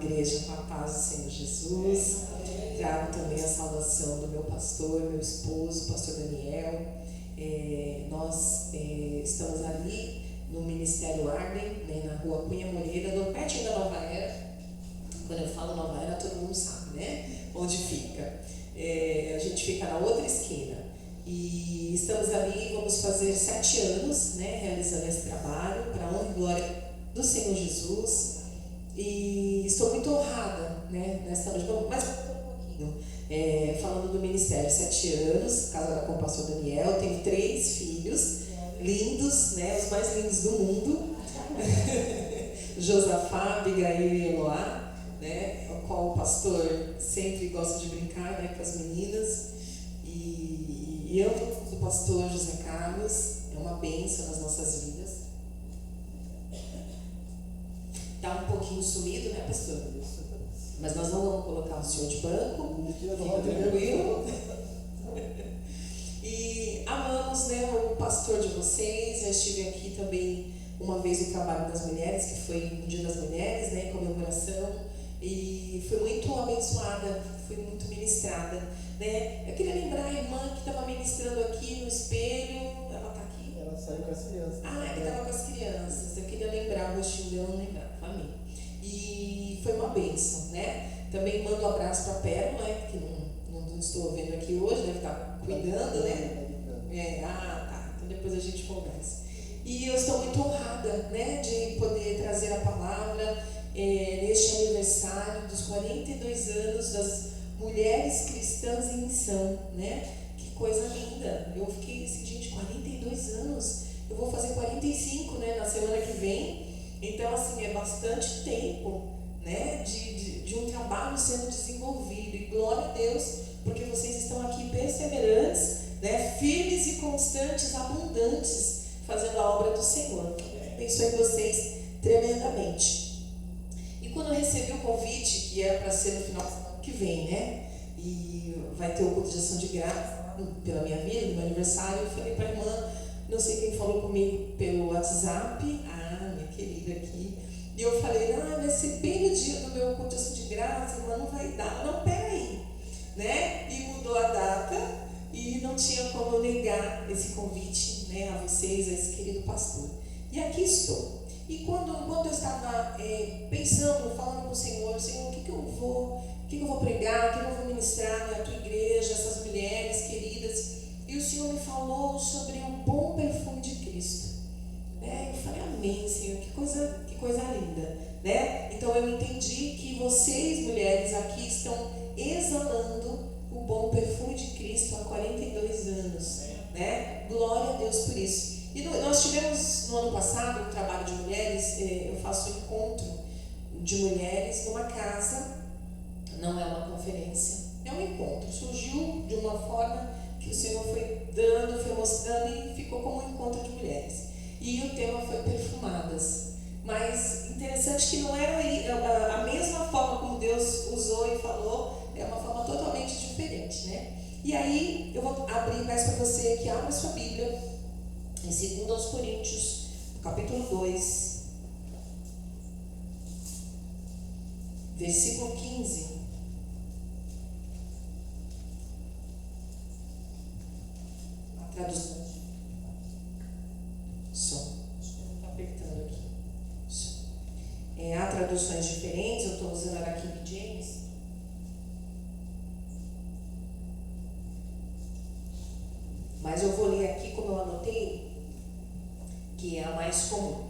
igreja com a paz do Senhor Jesus. Trago também a saudação do meu pastor, meu esposo, pastor Daniel. Nós estamos ali no Ministério Arden, né, na rua Cunha Moreira, pertinho da Nova Era. Quando eu falo Nova Era, todo mundo sabe, né? Onde fica. A gente fica na outra esquina. E estamos ali, vamos fazer 7 anos, né, realizando esse trabalho, para a honra e glória do Senhor Jesus. E estou muito honrada, né, nesta noite. Vamos mais um pouquinho. Falando do ministério, 7 anos, casada com o pastor Daniel, tenho 3 filhos, lindos, né, os mais lindos do mundo. Josafá, Abigail e Eloá, né, o qual o pastor sempre gosta de brincar, né, com as meninas. E amo o pastor José Carlos, é uma bênção nas nossas vidas. Está um pouquinho sumido, né, pastor? Mas nós não vamos colocar o senhor de banco, fica tranquilo. E amamos, né, o pastor de vocês. Já estive aqui também uma vez no trabalho das mulheres, que foi o Dia das Mulheres, né, comemoração. E fui muito abençoada, fui muito ministrada, né? Eu queria lembrar a irmã que estava ministrando aqui no espelho. Ela está aqui? Ela saiu com as crianças. Ela estava com as crianças. Eu queria lembrar o rostinho dela, não lembrava. Amém. E foi uma bênção, né? Também mando um abraço para a Pérola, né? Que não estou vendo aqui hoje, deve estar cuidando, né? Tá. Então depois a gente conversa. E eu estou muito honrada, né, de poder trazer a palavra neste aniversário dos 42 anos das mulheres cristãs em missão, né? Que coisa linda! Eu fiquei assim, gente, 42 anos, eu vou fazer 45, né, na semana que vem. Então, assim, é bastante tempo, né, de um trabalho sendo desenvolvido. E glória a Deus, porque vocês estão aqui perseverantes, né, firmes e constantes, abundantes, fazendo a obra do Senhor. Abençoe vocês tremendamente. E quando eu recebi o convite, que era para ser no final do ano que vem, né? E vai ter o culto de ação de graça pela minha vida, no meu aniversário, eu falei para a irmã, não sei quem falou comigo pelo WhatsApp, minha querida aqui, e eu falei, vai ser bem no dia do meu culto de ação de graça, irmã, não vai dar, não, peraí, né? E mudou a data, e não tinha como eu negar esse convite, né, a vocês, a esse querido pastor. E aqui estou. E quando eu estava pensando, falando com o Senhor, o que eu vou pregar, o que eu vou ministrar na tua igreja, essas mulheres queridas, e o Senhor me falou sobre um bom perfume de Cristo. Eu falei, amém, Senhor, que coisa linda, né? Então eu entendi que vocês, mulheres, aqui estão exalando o bom perfume de Cristo há 42 anos, né? Glória a Deus por isso. E nós tivemos no ano passado um trabalho de mulheres, eu faço um encontro de mulheres numa casa, não é uma conferência, é um encontro. Surgiu de uma forma que o Senhor foi dando, foi mostrando e ficou como um encontro de mulheres. E o tema foi perfumadas. Mas interessante que não era a mesma forma como Deus usou e falou, é uma forma totalmente diferente, né? E aí eu vou abrir mais para você que abra a sua Bíblia em 2 Coríntios, capítulo 2, versículo 15. A tradução. Som. Estou apertando aqui. Som. Há traduções diferentes, eu estou usando a King James. Mas eu vou ler aqui como eu anotei, que é a mais comum.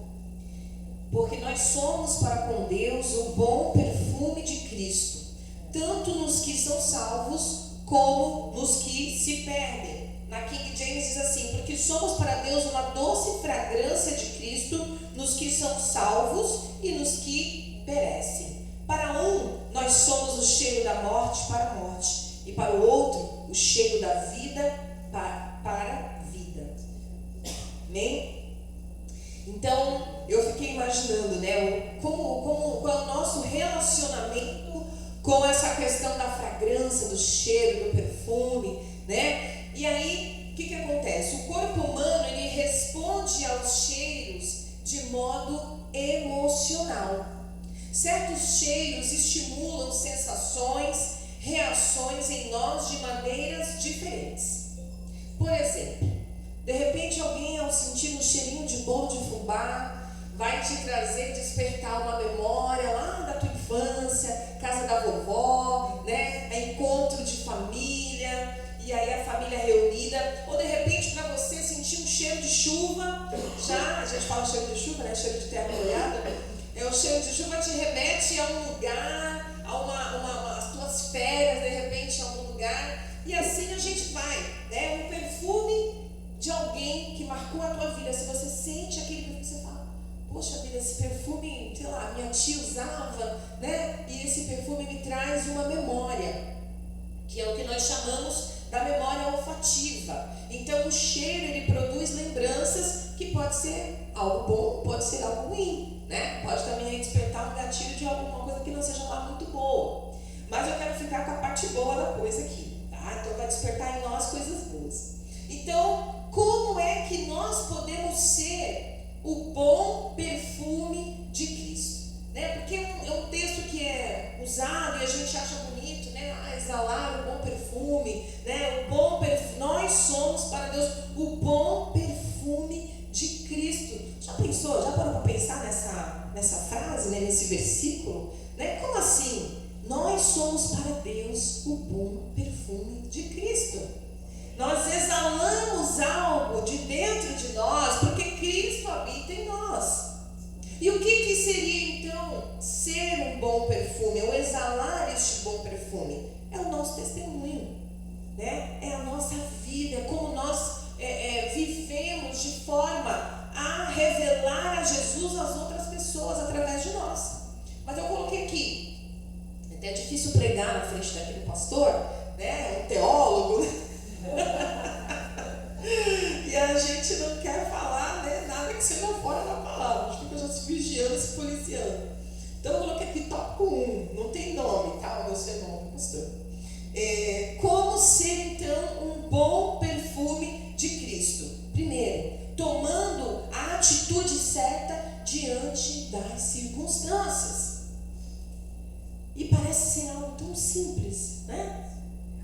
Porque nós somos para com Deus o bom perfume de Cristo, tanto nos que são salvos, como nos que se perdem. Na King James diz assim, porque somos para Deus uma doce fragrância de Cristo, nos que são salvos e nos que perecem. Para um, nós somos o cheiro da morte para a morte, e para o outro, o cheiro da vida para a vida. Amém? Então, eu fiquei imaginando, né, qual é o nosso relacionamento com essa questão da fragrância, do cheiro, do perfume, né? E aí, o que acontece? O corpo humano, ele responde aos cheiros de modo emocional. certos cheiros estimulam sensações, reações em nós de maneiras diferentes. Por exemplo, de repente alguém, ao sentir um cheirinho de bolo de fubá, vai te trazer, despertar uma memória lá da tua infância, casa da vovó, né? Encontro de família, e aí a família reunida. Ou de repente para você sentir um cheiro de chuva, já, a gente fala cheiro de chuva, né? Cheiro de terra molhada. O cheiro de chuva te remete a um lugar, a as tuas férias, de repente, em algum lugar. E assim a gente vai, né? Um perfume de alguém que marcou a tua vida. Se você sente aquele perfume, você fala: poxa vida, esse perfume, sei lá, minha tia usava, né? E esse perfume me traz uma memória, que é o que nós chamamos da memória olfativa. Então o cheiro, ele produz lembranças, que pode ser algo bom, pode ser algo ruim, né? Pode também despertar um gatilho de alguma coisa que não seja lá muito boa. Mas eu quero ficar com a parte boa da coisa aqui, tá? Então vai despertar em nós coisas boas. Então, como é que nós podemos ser o bom perfume de Cristo? Né? Porque é um texto que é usado e a gente acha bonito, né? Exalar o bom perfume, né? Nós somos para Deus o bom perfume de Cristo. Já pensou? Já parou para pensar nessa frase, né? Nesse versículo? Né? Como assim? Nós somos para Deus o bom perfume de Cristo. Nós exalamos algo de dentro de nós porque Cristo habita em nós. E o que seria então ser um bom perfume, ou exalar este bom perfume? É o nosso testemunho, né? É a nossa vida, é como nós vivemos de forma a revelar a Jesus às outras pessoas através de nós. Mas eu coloquei aqui, é até difícil pregar na frente daquele pastor, né? Um teólogo, e a gente não quer falar, né, nada que seja fora da palavra. A gente fica já se vigiando, se policiando. Então eu coloquei aqui tópico 1, não tem nome, calma, meu seu nome, pastor. Como ser então um bom perfume de Cristo? Primeiro, tomando a atitude certa diante das circunstâncias. E parece ser algo tão simples, né?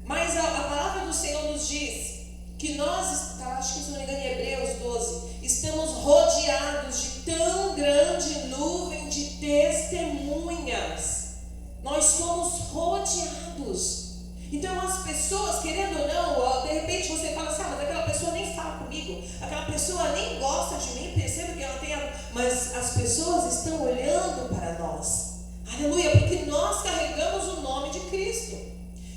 Mas a palavra do Senhor nos diz que nós, acho que se não me engano em Hebreus 12, estamos rodeados de tão grande nuvem de testemunhas. Nós somos rodeados. Então as pessoas, querendo ou não, de repente você fala assim: mas aquela pessoa nem fala comigo, aquela pessoa nem gosta de mim, percebe que ela tem mas as pessoas estão olhando para nós. Aleluia, porque nós carregamos o nome de Cristo.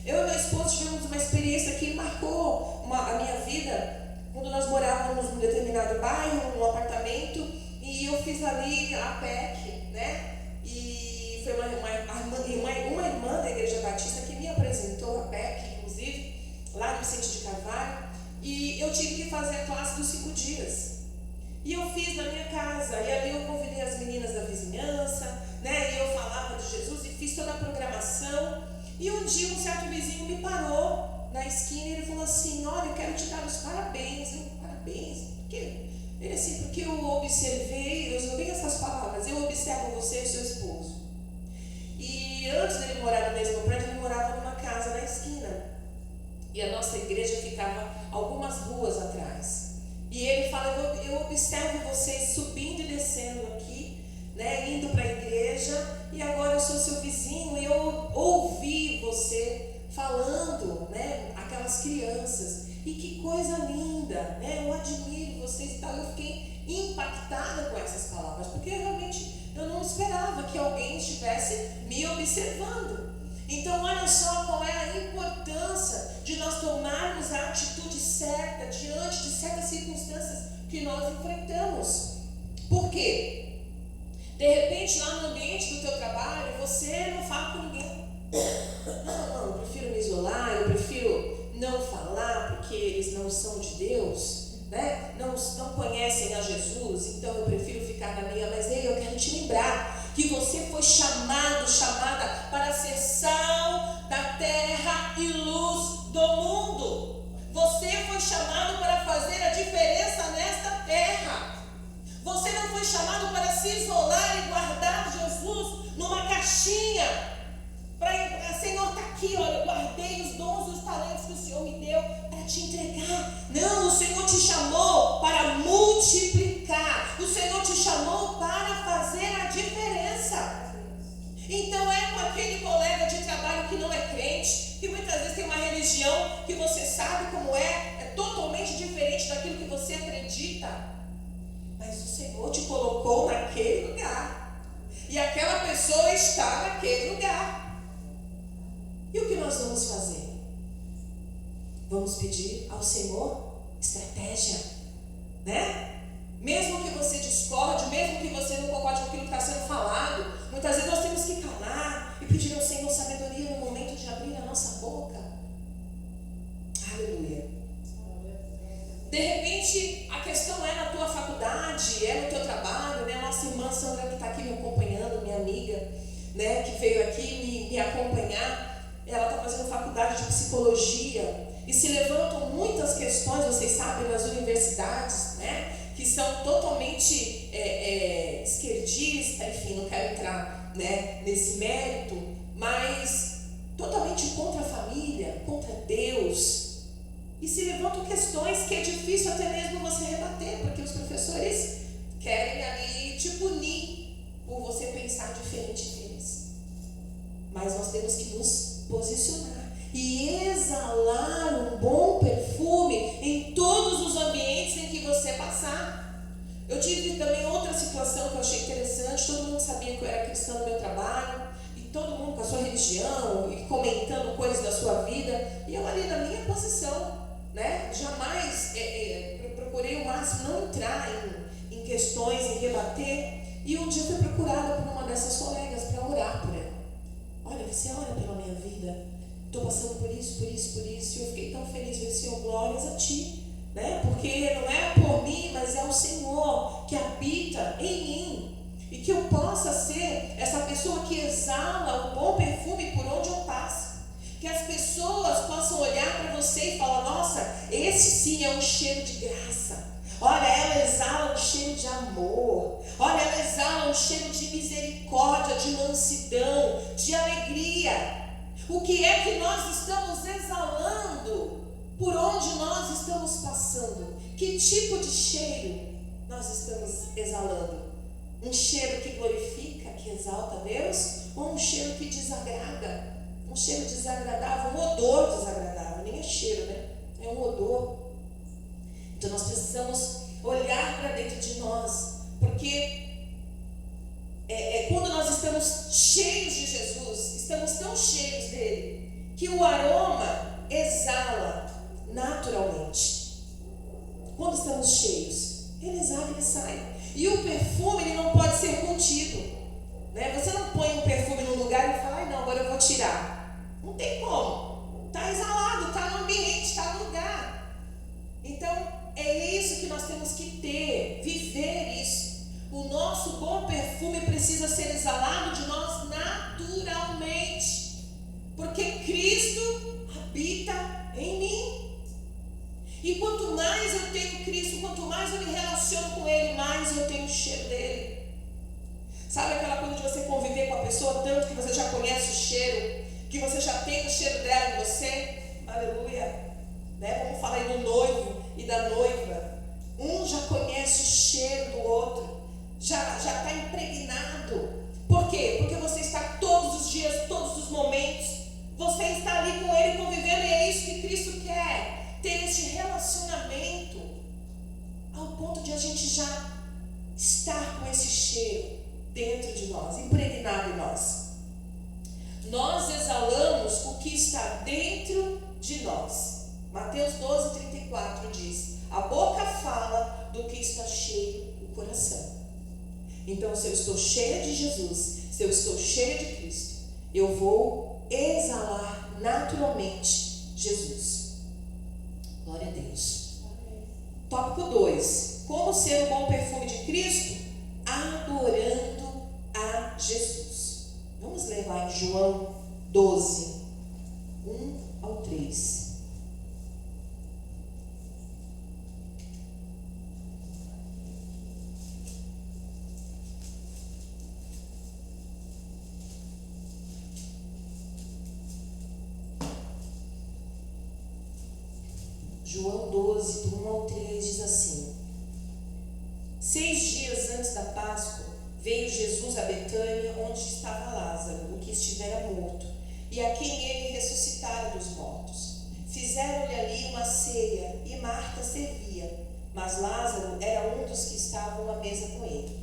Eu e meu esposo tivemos uma experiência que marcou a minha vida, quando nós morávamos num determinado bairro, num apartamento, e eu fiz ali a PEC, né? E foi uma irmã da Igreja Batista que me apresentou a PEC, inclusive, lá no Vicente de Carvalho, e eu tive que fazer a classe dos 5 dias. E eu fiz na minha casa, e ali eu convidei as meninas da vizinhança, né? E eu falava de Jesus e fiz toda a programação. E um dia um certo vizinho me parou na esquina e ele falou assim: olha, eu quero te dar os parabéns. Parabéns? Por quê? Ele assim: porque eu observei, eu usei bem essas palavras, eu observo você e seu esposo. E antes dele morar no mesmo prédio, ele morava numa casa na esquina. E a nossa igreja ficava algumas ruas atrás. E ele fala: eu observo vocês subindo e descendo aqui, né, indo para a igreja, e agora eu sou seu vizinho e eu ouvi você falando, né, aquelas crianças, e que coisa linda, né, eu admiro vocês e tal. Eu fiquei impactada com essas palavras, porque realmente eu não esperava que alguém estivesse me observando. Então olha só qual é a importância de nós tomarmos a atitude certa diante de certas circunstâncias que nós enfrentamos. Por quê? De repente, lá no ambiente do teu trabalho, você não fala com ninguém. Não, eu prefiro me isolar, eu prefiro não falar, porque eles não são de Deus, né? Não conhecem a Jesus, então eu prefiro ficar na minha. Mas ei, eu quero te lembrar que você foi chamada para ser sal da terra e luz do mundo. Você foi chamado para fazer a diferença nesta terra. Você não foi chamado para se isolar e guardar Jesus numa caixinha te entregar. Não, o Senhor te chamou para multiplicar. O Senhor te chamou para fazer a diferença. Então é com aquele colega de trabalho que não é crente, que muitas vezes tem uma religião que você sabe como é totalmente diferente daquilo que você acredita. Mas o Senhor te colocou naquele lugar. E aquela pessoa está naquele lugar. E o que nós vamos fazer? Vamos pedir ao Senhor estratégia, né? Mesmo que você discorde, mesmo que você não concorde com aquilo que está sendo falado, muitas vezes nós temos que calar e pedir ao Senhor sabedoria no momento de abrir a nossa boca. Aleluia. De repente, a questão é na tua faculdade, é no teu trabalho, né? A nossa irmã Sandra, que está aqui me acompanhando, minha amiga, né? Que veio aqui me acompanhar, ela está fazendo faculdade de psicologia. E se levantam muitas questões, vocês sabem, nas universidades, né? Que são totalmente esquerdistas, enfim, não quero entrar, né, nesse mérito, mas totalmente contra a família, contra Deus. E se levantam questões que é difícil até mesmo você rebater, porque os professores querem ali te punir por você pensar diferente deles. Mas nós temos que nos posicionar e exalar um bom perfume em todos os ambientes em que você passar. Eu tive também outra situação que eu achei interessante. Todo mundo sabia que eu era cristã no meu trabalho, e todo mundo com a sua religião e comentando coisas da sua vida, e eu ali na minha posição, né? Jamais procurei o máximo não entrar em questões, em rebater. E um dia eu fui procurada por uma dessas colegas para orar por ela. Olha, você ora pela minha vida, estou passando por isso, e eu fiquei tão feliz. Eu disse, Senhor, glórias a Ti, né? Porque não é por mim, mas é o Senhor que habita em mim, e que eu possa ser essa pessoa que exala o bom perfume por onde eu passo, que as pessoas possam olhar para você e falar, nossa, esse sim é um cheiro de graça. Olha, ela exala um cheiro de amor. Olha, ela exala um cheiro de misericórdia, de mansidão, de alegria. O que é que nós estamos exalando por onde nós estamos passando? Que tipo de cheiro nós estamos exalando? Um cheiro que glorifica, que exalta a Deus? Ou um cheiro que desagrada? Um cheiro desagradável, um odor desagradável. Nem é cheiro, né? É um odor. Então nós precisamos olhar para dentro de nós, porque quando nós estamos cheios de Jesus, estamos tão cheios dele, que o aroma exala naturalmente. Quando estamos cheios, ele exala, ele sai. E o perfume, ele não pode ser contido, né? Você não põe um perfume num lugar e fala, ai não, agora eu vou tirar. Não tem como. Está exalado, está no ambiente, está no lugar. Então, é isso que nós temos que ter, viver isso. O nosso bom perfume precisa ser exalado de nós naturalmente, porque Cristo habita em mim. E quanto mais eu tenho Cristo, quanto mais eu me relaciono com Ele, mais eu tenho o cheiro dele. Sabe aquela coisa de você conviver com a pessoa tanto que você já conhece o cheiro, que você já tem o cheiro dela em você? Aleluia, né? Vamos falar aí do noivo e da noiva. Um já conhece o cheiro do outro, já está impregnado. Por quê? Porque você está todos os dias, todos os momentos, você está ali com ele convivendo, e é isso que Cristo quer. Ter esse relacionamento ao ponto de a gente já estar com esse cheiro dentro de nós, impregnado em nós. Nós exalamos o que está dentro de nós. Mateus 12:34 diz, a boca fala do que está cheio o coração. Então, se eu estou cheia de Jesus, se eu estou cheia de Cristo, eu vou exalar naturalmente Jesus. Glória a Deus. Amém. Tópico 2. Como ser o bom perfume de Cristo? Adorando a Jesus. Vamos ler lá em João 12, 1 ao 3. João 12, do 1 ao 3, diz assim: 6 dias antes da Páscoa, veio Jesus a Betânia, onde estava Lázaro, o que estivera morto, e a quem ele ressuscitara dos mortos. Fizeram-lhe ali uma ceia, e Marta servia, mas Lázaro era um dos que estavam à mesa com ele.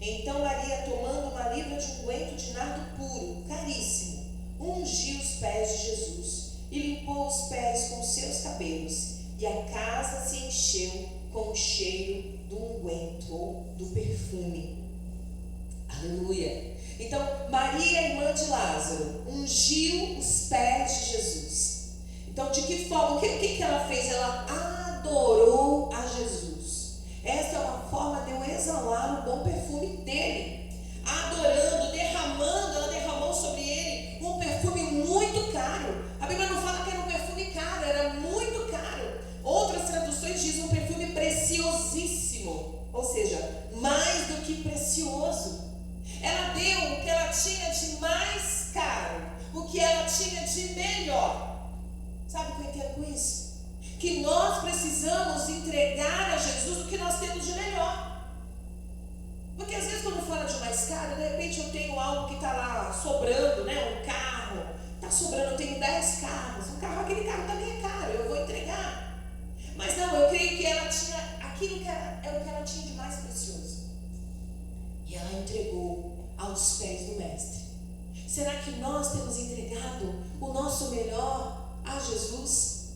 Então Maria, tomando uma libra de unguento de nardo puro, caríssimo, ungiu os pés de Jesus, e limpou os pés com seus cabelos, e a casa se encheu com o cheiro do unguento, ou do perfume. Aleluia! Então, Maria, irmã de Lázaro, ungiu os pés de Jesus. Então, de que forma? O que ela fez? Ela adorou a Jesus. Essa é uma forma de eu exalar o bom perfume dele. Adorando, derramando, ela derramou sobre ele um perfume muito caro. A Bíblia não fala que era um perfume caro, era muito caro. Outras traduções dizem um perfume preciosíssimo, ou seja, mais do que precioso. Ela deu o que ela tinha de mais caro, o que ela tinha de melhor. Sabe o que eu entendo com isso? Que nós precisamos entregar a Jesus o que nós temos de melhor. Porque às vezes quando fala de mais caro, de repente eu tenho algo que está lá sobrando, né? Um carro, está sobrando, eu tenho 10 carros. Aquele carro também é caro, eu vou entregar. Mas não, eu creio que ela tinha aquilo que é o que ela tinha de mais precioso. E ela entregou aos pés do Mestre. Será que nós temos entregado o nosso melhor a Jesus?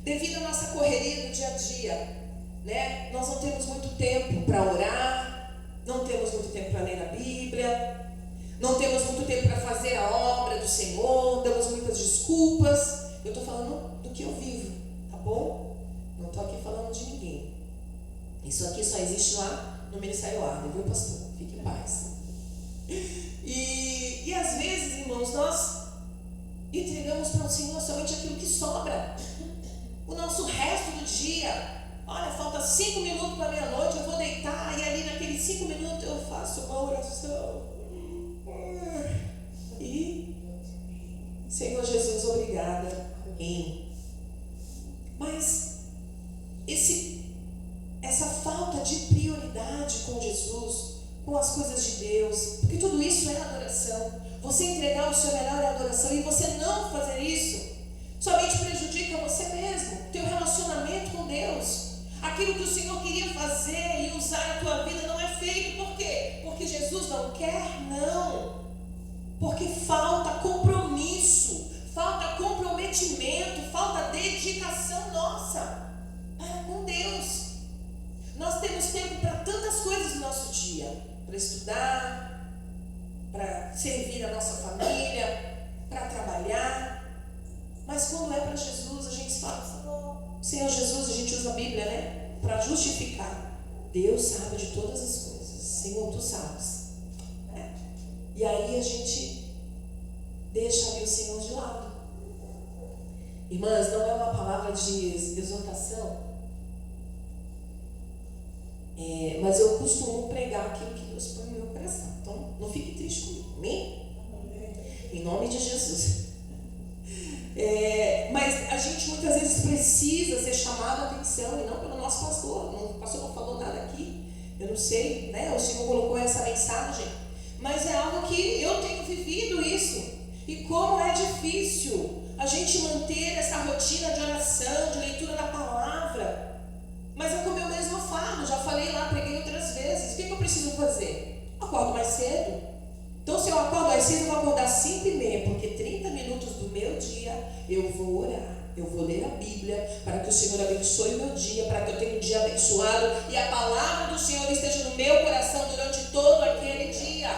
Devido à nossa correria do dia a dia, né? Nós não temos muito tempo para orar, não temos muito tempo para ler a Bíblia, não temos muito tempo para fazer a obra do Senhor, damos muitas desculpas. Eu estou falando do que eu vivo, tá bom? Não estou aqui falando de ninguém. Isso aqui só existe lá no Ministério Arden, viu, pastor? Fique em paz. E às vezes, irmãos, nós entregamos para o Senhor somente aquilo que sobra. O nosso resto do dia. Olha, falta 5 minutos para meia-noite, eu vou deitar, e ali naqueles 5 minutos eu faço uma oração. E, Senhor Jesus, obrigada. Mas essa falta de prioridade com Jesus, com as coisas de Deus, porque tudo isso é adoração. Você entregar o seu melhor é adoração, e você não fazer isso somente prejudica você mesmo, teu relacionamento com Deus. Aquilo que o Senhor queria fazer e usar na tua vida não é feito. Por quê? Porque Jesus não quer? Não. Porque falta compromisso, falta comprometimento, falta dedicação nossa para com Deus. Nós temos tempo para tantas coisas no nosso dia, para estudar, para servir a nossa família, para trabalhar. Mas quando é para Jesus, a gente fala, Senhor Jesus, a gente usa a Bíblia, né? Para justificar. Deus sabe de todas as coisas. Senhor, tu sabes. Né? E aí a gente deixa ali o Senhor de lado. Irmãs, não é uma palavra de exortação, mas eu costumo pregar aquilo que Deus põe no meu coração. Então, não fique triste comigo. Amém? Em nome de Jesus. Mas a gente muitas vezes precisa ser chamado a atenção, e não pelo nosso pastor. O pastor não falou nada aqui, eu não sei, né? O Senhor colocou essa mensagem, mas é algo que eu tenho vivido isso. E como é difícil a gente manter essa rotina de oração, de leitura da palavra. Mas é como eu mesma falo, já falei lá, preguei outras vezes. O que eu preciso fazer? Acordo mais cedo. Então, se eu acordo mais cedo, eu vou acordar 5h30, porque 30 minutos do meu dia eu vou orar, eu vou ler a Bíblia, para que o Senhor abençoe o meu dia, para que eu tenha um dia abençoado e a palavra do Senhor esteja no meu coração durante todo aquele dia.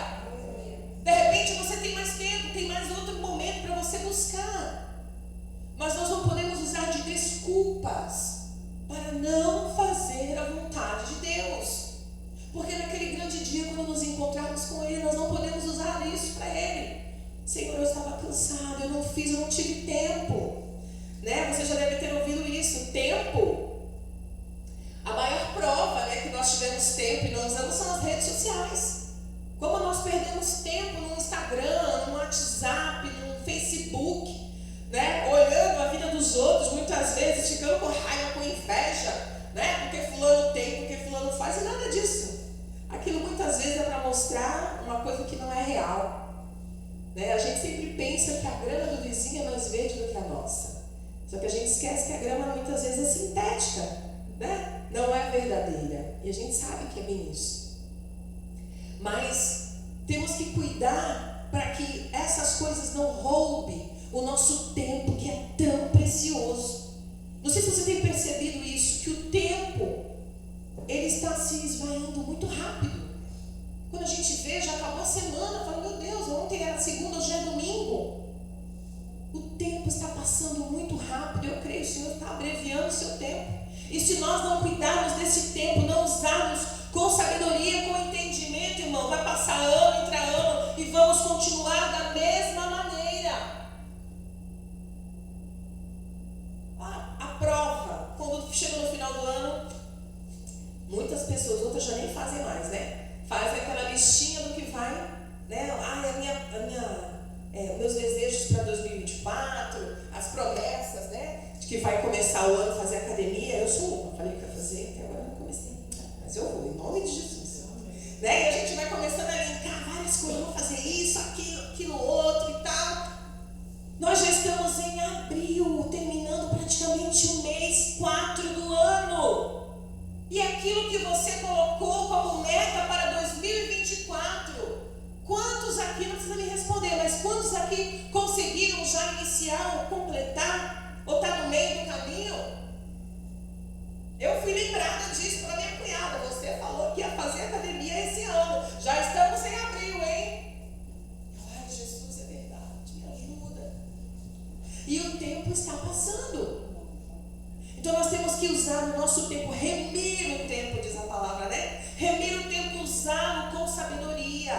De repente você tem mais tempo, tem mais outro momento para você buscar, mas nós não podemos usar de desculpas para não fazer a vontade de Deus. Porque naquele grande dia, quando nos encontrarmos com Ele, nós não podemos usar isso para Ele. Senhor, eu estava cansado, eu não tive tempo. Né? Você já deve ter ouvido isso, tempo. A maior prova, né, que nós tivemos tempo e não usamos são as redes sociais. Como nós perdemos tempo no Instagram, no WhatsApp, no Facebook, né? Olhando a vida dos outros, muitas muitas vezes ficando com raiva, com inveja, né? Porque fulano tem, porque fulano faz, e nada disso. Aquilo muitas vezes é para mostrar uma coisa que não é real, né? A gente sempre pensa que a grama do vizinho é mais verde do que a nossa. Só que a gente esquece que a grama muitas vezes é sintética, né? Não é verdadeira. E a gente sabe que é bem isso. Mas temos que cuidar para que essas coisas não roubem o nosso tempo, que é tão precioso. Não sei se você tem percebido isso, que o tempo, ele está se esvaindo muito rápido. Quando a gente vê, já acabou a semana, fala, meu Deus, ontem era segunda, hoje é domingo. O tempo está passando muito rápido. Eu creio que o Senhor está abreviando o seu tempo. E se nós não cuidarmos desse tempo, não usarmos com sabedoria, com entendimento, irmão, vai passar ano entre ano e vamos continuar da mesma maneira. A prova, quando chega no final do ano, muitas pessoas, outras já nem fazem mais, né? Fazem aquela listinha do que vai, né? Meus desejos para 2024, as promessas, né? De que vai começar o ano a fazer academia. Eu sou uma, falei que ia fazer, até agora não comecei. Mas eu vou, em nome de Jesus. Né? E a gente vai começando a linkar várias coisas, vou fazer isso, aquilo, outro e tal. Nós já estamos em abril, terminando praticamente o mês 4 do ano. E aquilo que você colocou como meta para 2024, quantos aqui, não precisa me responder, mas quantos aqui conseguiram já iniciar ou completar, ou está no meio do caminho? Eu fui lembrada disso pela minha cunhada. Você falou que ia fazer academia esse ano. Já estamos em abril, hein? Ai, Jesus, é verdade, me ajuda. E o tempo está passando. Então nós temos que usar o nosso tempo, remir o tempo, diz a palavra, né? Remir o tempo, usá-lo com sabedoria.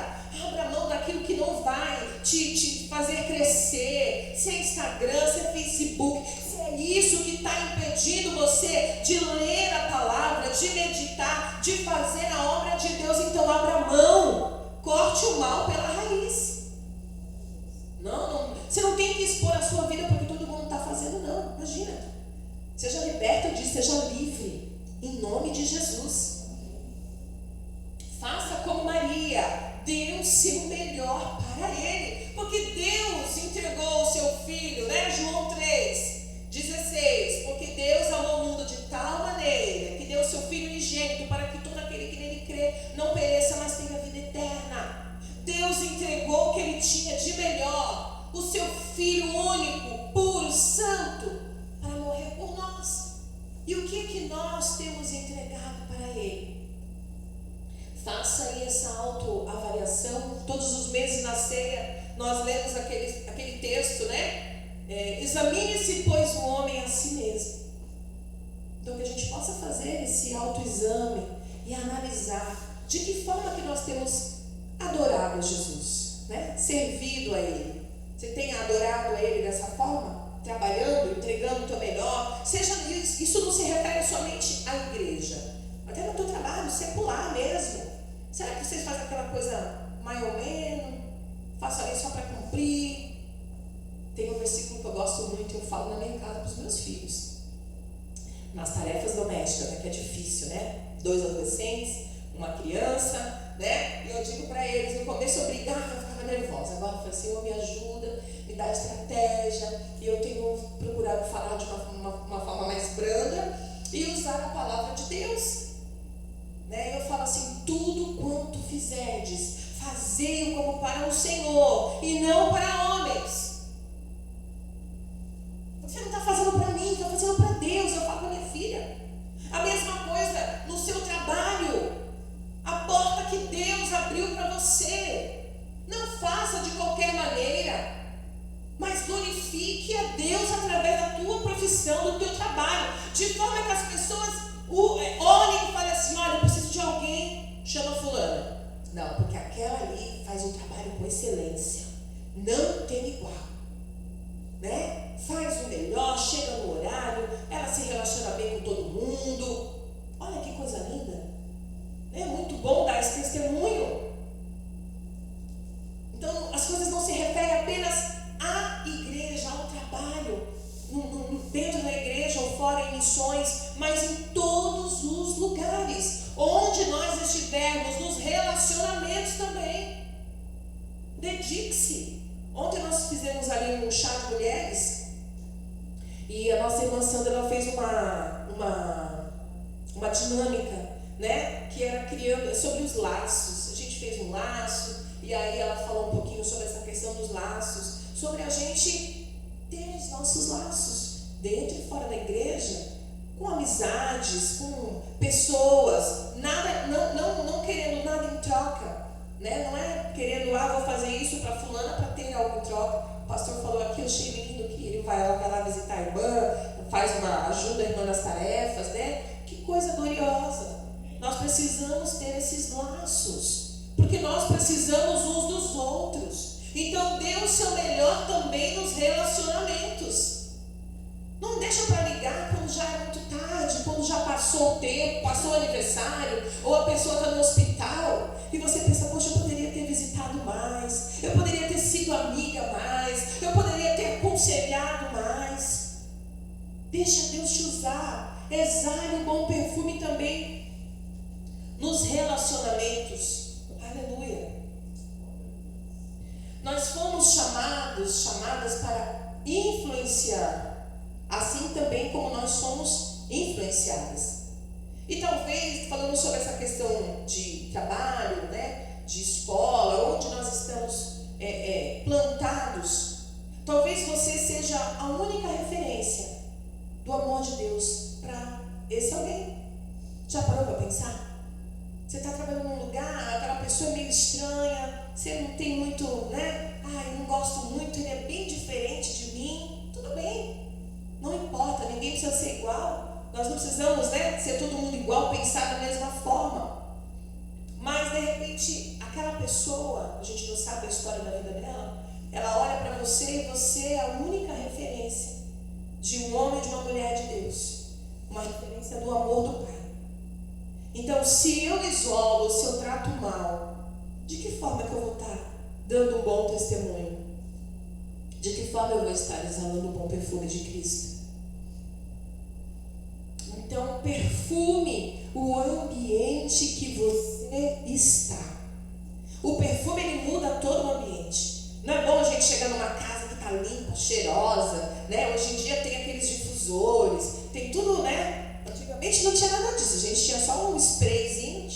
Abra mão daquilo que não vai te fazer crescer. Se é Instagram, se é Facebook, se é isso que está impedindo você de ler a palavra, de meditar, de fazer a obra de Deus, então abra mão. Corte o mal pela raiz. Não, você não tem que expor a sua vida porque todo mundo está fazendo, não. Imagina. Seja liberto disso, seja livre, em nome de Jesus. Faça como Maria, dê o seu melhor para Ele, porque Deus entregou o seu Filho, né? João 3,16, porque Deus amou o mundo de tal maneira, que deu o seu Filho unigênito, para que todo aquele que nele crê, não pereça, mas tenha vida eterna. Deus entregou o que Ele tinha de melhor, o seu Filho único, puro, santo, para morrer por nós. E o que é que nós temos entregado para Ele? Faça aí essa autoavaliação. Todos os meses na ceia nós lemos aquele texto, né? Examine-se, pois, o homem a si mesmo. Então que a gente possa fazer esse autoexame e analisar de que forma que nós temos adorado a Jesus, né? Servido a Ele. Você tem adorado a Ele dessa forma? Trabalhando, entregando o teu melhor. Seja isso não se refere somente à igreja, até no teu trabalho secular mesmo. Será que vocês fazem aquela coisa mais ou menos? Faço ali só para cumprir? Tem um versículo que eu gosto muito, eu falo na minha casa para os meus filhos, nas tarefas domésticas, né, que é difícil, né? 2 adolescentes, uma criança, né? E eu digo para eles, no começo eu brigava, eu ficava nervosa. Agora eu falei, Senhor, me ajuda, me dá estratégia. E eu tenho procurado falar de uma forma mais branda e usar a palavra de Deus. Né? Eu falo assim, tudo quanto fizerdes, fazei-o como para o Senhor e não para homens. Você não está fazendo para mim, está fazendo para Deus. Eu falo para minha filha. A mesma coisa no seu trabalho. A porta que Deus abriu para você. Não faça de qualquer maneira, mas glorifique a Deus através da tua profissão, do teu trabalho, de forma que as pessoas olhem e falem assim, olha, eu preciso de alguém, chama fulana. Não, porque aquela ali faz um trabalho com excelência, não tem igual, né? Faz o melhor, chega no horário, ela se relaciona bem com todo mundo. Olha que coisa linda. É muito bom dar esse testemunho. Então, as coisas não se referem apenas à igreja, ao trabalho, dentro da igreja, fora em missões, mas em todos os lugares, onde nós estivermos, nos relacionamentos também. Dedique-se. Ontem nós fizemos ali um chá de mulheres, e a nossa irmã Sandra, ela fez uma dinâmica, né, que era criando sobre os laços. A gente fez um laço, e aí ela falou um pouquinho sobre essa questão dos laços, sobre a gente ter os nossos laços, dentro e fora da igreja, com amizades, com pessoas, nada, não querendo nada em troca, né? Não é querendo, vou fazer isso para fulana para ter algo em troca. O pastor falou aqui, eu achei lindo que ele vai lá visitar a irmã, ajuda a irmã nas tarefas, né? Que coisa gloriosa. Nós precisamos ter esses laços, porque nós precisamos uns dos outros. Então dê o seu melhor também nos relacionamentos. Não deixa para ligar quando já é muito tarde, quando já passou o tempo, passou o aniversário, ou a pessoa está no hospital, e você pensa, poxa, eu poderia ter visitado mais, eu poderia ter sido amiga mais, eu poderia ter aconselhado mais. Deixa Deus te usar. Exale o bom perfume também nos relacionamentos. Aleluia. Nós fomos chamadas para influenciar, assim também como nós somos influenciadas. E talvez, falando sobre essa questão de trabalho, né, de escola, onde nós estamos plantados, talvez você seja a única referência do amor de Deus para esse alguém. Já parou para pensar? Você está trabalhando num lugar, aquela pessoa é meio estranha, você não tem muito, né? Eu não gosto muito, ele é bem diferente de mim. Tudo bem, não importa, ninguém precisa ser igual. Nós não precisamos, né, ser todo mundo igual, pensar da mesma forma. Mas de repente, aquela pessoa, a gente não sabe a história da vida dela, ela olha para você e você é a única referência de um homem e de uma mulher de Deus, uma referência do amor do Pai. Então, se eu isolo, se eu trato mal, de que forma que eu vou estar dando um bom testemunho? De que forma eu vou estar exalando o bom perfume de Cristo? Então, perfume o ambiente que você está. O perfume, ele muda todo o ambiente. Não é bom a gente chegar numa casa que está limpa, cheirosa, né? Hoje em dia tem aqueles difusores, tem tudo, né? Antigamente não tinha nada disso, a gente tinha só um sprayzinho,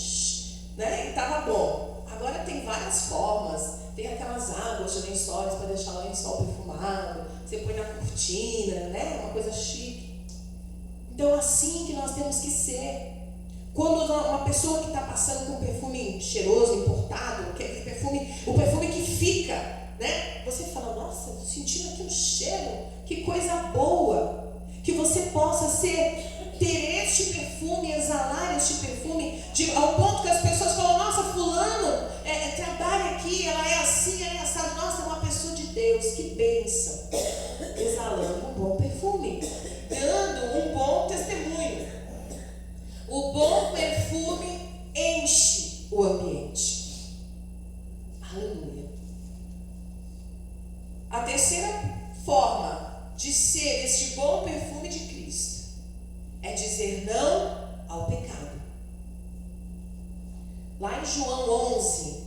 né? E estava bom. Agora tem várias formas, tem aquelas águas de lençóis para deixar o lençol perfumado, você põe na cortina, né? Uma coisa chique. Então, assim que nós temos que ser. Quando uma pessoa que está passando com um perfume cheiroso, importado, aquele perfume, o perfume que fica, né? Você fala, nossa, estou sentindo aqui um cheiro, que coisa boa. Que você possa ter este perfume, exalar este perfume, ao ponto que as pessoas falam, nossa, fulano trabalha aqui, ela é assim, ela é assada, nossa, é uma pessoa de Deus, que bênção. Exalando um bom perfume, dando um bom testemunho. O bom perfume enche o ambiente. Aleluia. A terceira forma de ser este bom perfume de Cristo é dizer não ao pecado. Lá em João 11,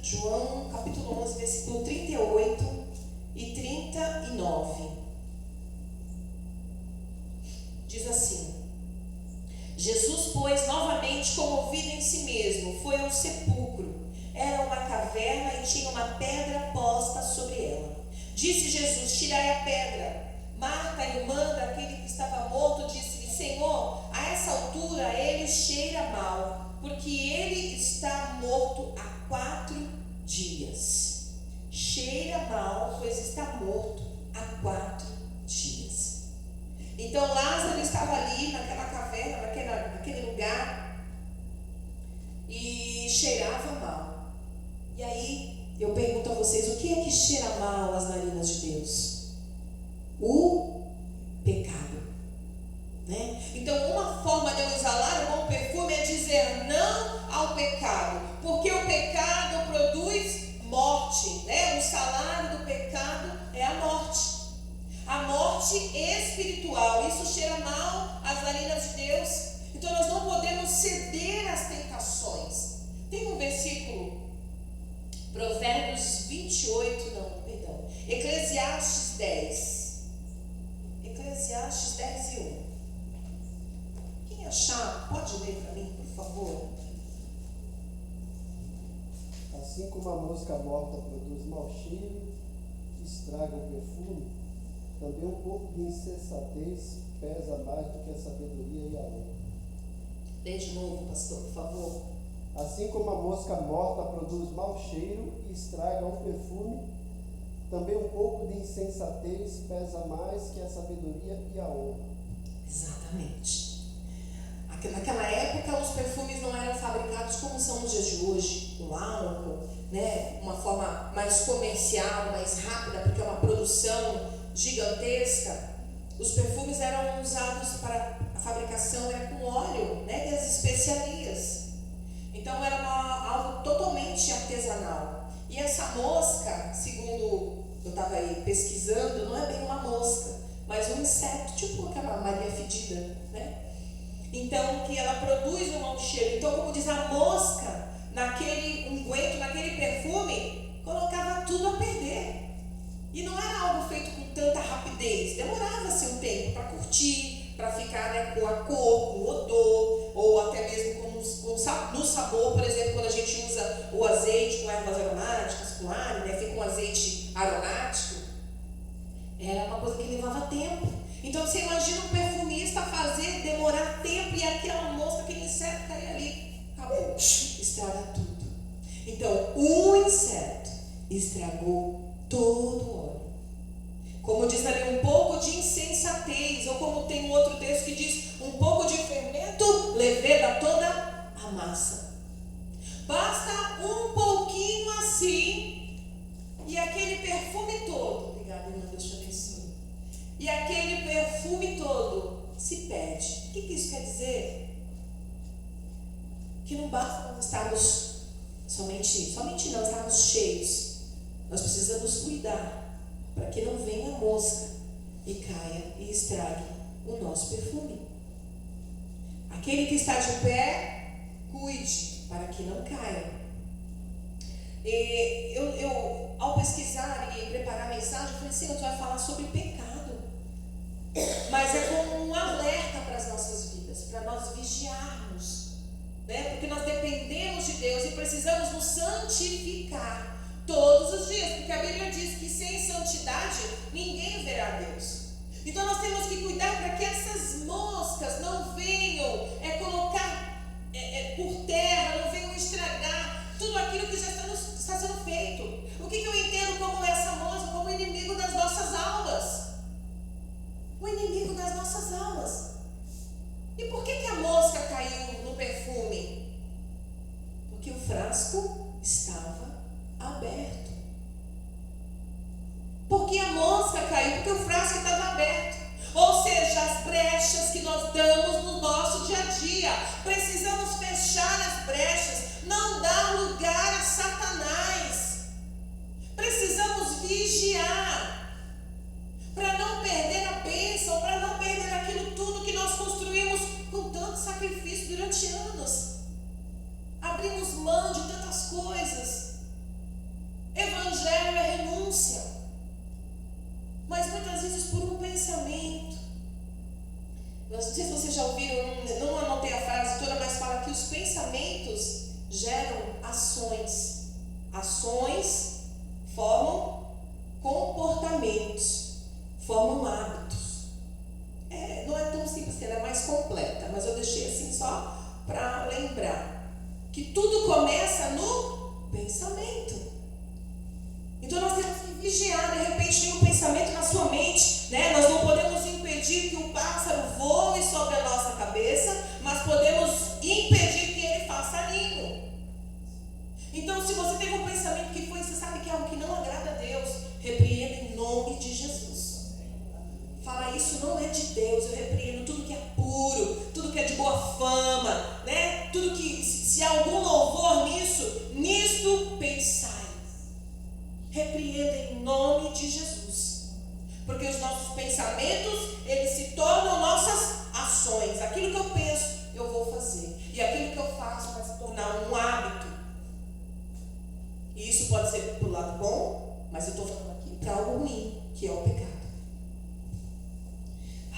João capítulo 11, versículo 38 e 39. Diz assim: Jesus, pois, novamente comovido em si mesmo, foi ao sepulcro. Era uma caverna e tinha uma pedra posta sobre ela. Disse Jesus: tirai a pedra. Marta, irmã daquele que estava morto, disse-lhe: Senhor, a essa altura ele cheira mal, porque ele está morto há 4 dias. Cheira mal, pois está morto há 4 dias. Então Lázaro estava ali naquela caverna, naquele lugar, e cheirava mal. E aí eu pergunto a vocês, o que é que cheira mal às narinas de Deus? O pecado, né? Então uma forma de eu exalar o bom perfume é dizer não ao pecado. pecado? Porque o pecado produz morte, né? O salário do pecado é a morte. A morte espiritual. Isso cheira mal às narinas de Deus. Então nós não podemos ceder às tentações. Tem um versículo, Provérbios 28, Eclesiastes 10. Eclesiastes 10 e 1. Quem achar, pode ler para mim, por favor. Assim como a mosca morta produz mau cheiro, estraga o perfume, também um pouco de insensatez pesa mais do que a sabedoria e a honra. Lê de novo, pastor, por favor. Assim como a mosca morta produz mau cheiro e estraga um perfume, também um pouco de insensatez pesa mais que a sabedoria e a honra. Exatamente. Naquela época, os perfumes não eram fabricados como são nos dias de hoje, com álcool, né? Uma forma mais comercial, mais rápida, porque é uma produção gigantesca. Os perfumes eram usados para a fabricação, era com óleo, né? E as especiarias. Então era algo totalmente artesanal. E essa mosca, segundo eu estava aí pesquisando, não é bem uma mosca, mas um inseto, tipo aquela Maria Fedida, né? Então, que ela produz um mau cheiro. Então, como diz, a mosca, naquele unguento, naquele perfume, colocava tudo a perder. E não era algo feito com tanta rapidez. Demorava-se um tempo para curtir, para ficar, né, com a cor, com o odor, ou até mesmo no sabor. Por exemplo, quando a gente usa o azeite com ervas aromáticas, com alho, né, fica um azeite aromático. Era uma coisa que levava tempo. Então você imagina um perfumista demorar tempo e aquela mosca, aquele inseto cair ali, acabou, estraga tudo. Então, um inseto estragou todo o óleo. Como diz ali, um pouco de insensatez, ou como tem um outro texto que diz, um pouco de fermento leveda toda a massa. Basta um pouquinho assim, e aquele perfume todo, obrigada, irmã, Deus te abençoe. E aquele perfume todo se perde. O que isso quer dizer? Que não basta nós estarmos somente não, estarmos cheios. Nós precisamos cuidar para que não venha a mosca e caia e estrague o nosso perfume. Aquele que está de pé, cuide para que não caia. Eu ao pesquisar e preparar a mensagem, eu falei, Senhor, tu vai falar sobre pecado. Mas é como um alerta para as nossas vidas, para nós vigiarmos, né? Porque nós dependemos de Deus e precisamos nos santificar todos os dias, porque a Bíblia diz que sem santidade ninguém verá Deus. Então nós temos que cuidar para que essas moscas não venham colocar por terra, não venham estragar tudo aquilo que já está sendo feito. O que eu entendo como essa mosca? Como inimigo das nossas almas. O inimigo das nossas almas. E por que a mosca caiu no perfume? Porque o frasco estava aberto. Porque a mosca caiu? Porque o frasco estava aberto. Ou seja, as brechas que nós damos no nosso dia a dia. Precisamos fechar as brechas. Não dar lugar a Satanás. Precisamos vigiar. Para não perder a bênção, para não perder aquilo tudo que nós construímos com tanto sacrifício durante anos. Abrimos mão de tantas coisas. Evangelho é renúncia. Mas muitas vezes por um pensamento. Não sei se vocês já ouviram, não anotei a frase toda, mas fala que os pensamentos geram ações. Ações formam comportamentos. Formam hábitos. Não é tão simples, ela é mais completa, mas eu deixei assim só para lembrar que tudo começa no pensamento. Então nós temos que vigiar. De repente tem um pensamento na sua mente, né? Nós não podemos impedir que o pássaro voe sobre a nossa cabeça, mas podemos impedir que ele faça ninho. Então, se você teve um pensamento que você sabe que é algo que não agrada a Deus, repreenda em nome de Jesus. Fala, isso não é de Deus. Eu repreendo tudo que é puro, tudo que é de boa fama, né? Tudo que, se há algum louvor nisso, pensamentos, eles se tornam nossas ações. Aquilo que eu penso, eu vou fazer. E aquilo que eu faço vai se tornar um hábito. E isso pode ser para o lado bom, mas eu estou falando aqui para algo ruim, que é o pecado.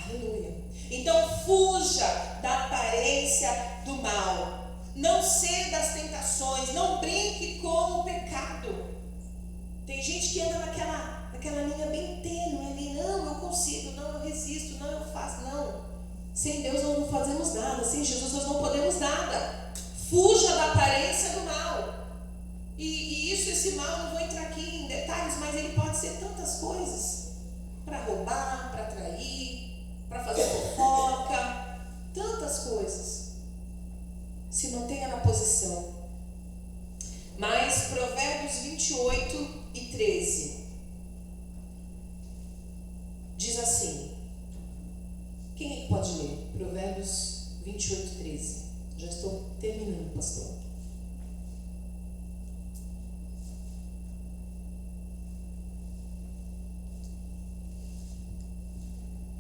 Aleluia. Então fuja da aparência do mal. Não ceda das tentações. Não brinque com o pecado. Tem gente que anda naquela linha bem tênue ali. Não, eu consigo. Não, eu resisto. Não, eu faço. Não. Sem Deus nós não fazemos nada. Sem Jesus nós não podemos nada. Fuja da aparência do mal. E esse mal, não vou entrar aqui em detalhes, mas ele pode ser tantas coisas. Para roubar, para trair, para fazer fofoca, tantas coisas. Se mantenha na posição. Mas Provérbios 28 e 13 diz assim. Quem é que pode ler? Provérbios 28, 13. Já estou terminando, pastor.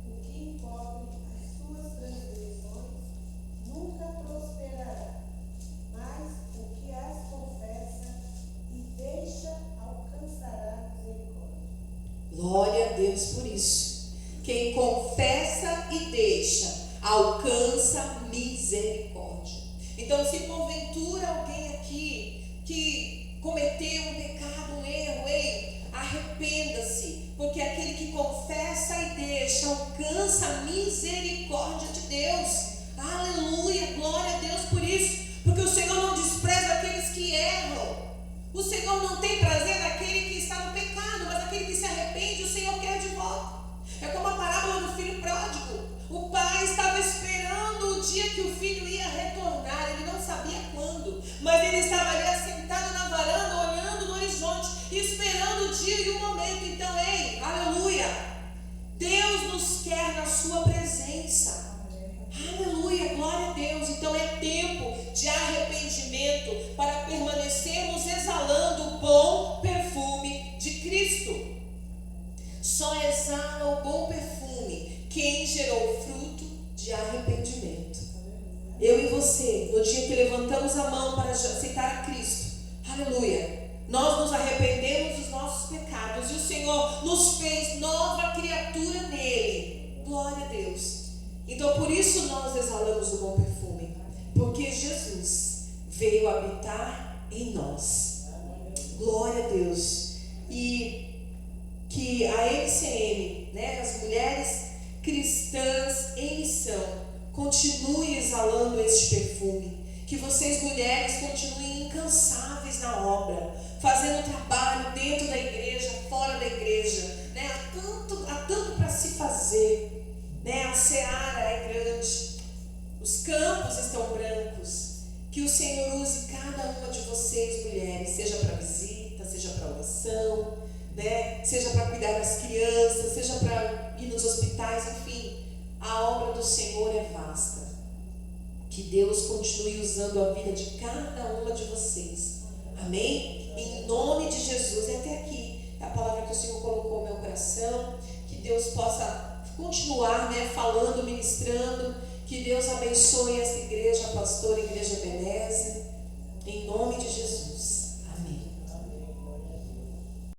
O que encobre as suas transgressões nunca prosperará, mas o que as confessa e deixa alcançará misericórdia. Glória a Deus por isso. Quem confessa e deixa, alcança misericórdia. Então, se porventura alguém aqui que cometeu um pecado, um erro, arrependa-se, porque aquele que confessa e deixa, alcança a misericórdia de Deus. Aleluia, glória a Deus por isso, porque o Senhor não despreza aqueles que erram. O Senhor não tem prazer naquele que está no pecado, mas aquele que se arrepende, o Senhor quer de volta. É como a parábola do filho pródigo. O pai estava esperando o dia que o filho ia retornar. Ele não sabia quando, mas ele estava ali assentado na varanda, olhando no horizonte, esperando o dia e o momento. Então, aleluia, Deus nos quer na sua presença. Aleluia, glória a Deus. Então é tempo de arrependimento para permanecermos exalando o bom perfume de Cristo. Só exala o bom perfume quem gerou fruto de arrependimento. Eu e você, no dia que levantamos a mão para aceitar a Cristo, aleluia, nós nos arrependemos dos nossos pecados e o Senhor nos fez nova criatura nele. Glória a Deus. Então por isso nós exalamos o bom perfume, porque Jesus veio habitar em nós. Glória a Deus. E que a MCM, as mulheres cristãs em missão, continue exalando este perfume. Que vocês, mulheres, continuem incansáveis na obra, fazendo trabalho dentro da igreja, fora da igreja. Há tanto para se fazer. A seara é grande, os campos estão brancos. Que o Senhor use cada uma de vocês, mulheres, seja para visita, seja para oração, seja para cuidar das crianças, seja para ir nos hospitais, enfim, a obra do Senhor é vasta. Que Deus continue usando a vida de cada uma de vocês. Amém? Em nome de Jesus. E até aqui é a palavra que o Senhor colocou no meu coração. Que Deus possa continuar falando, ministrando. Que Deus abençoe essa igreja, a pastora, a igreja Ebenezer.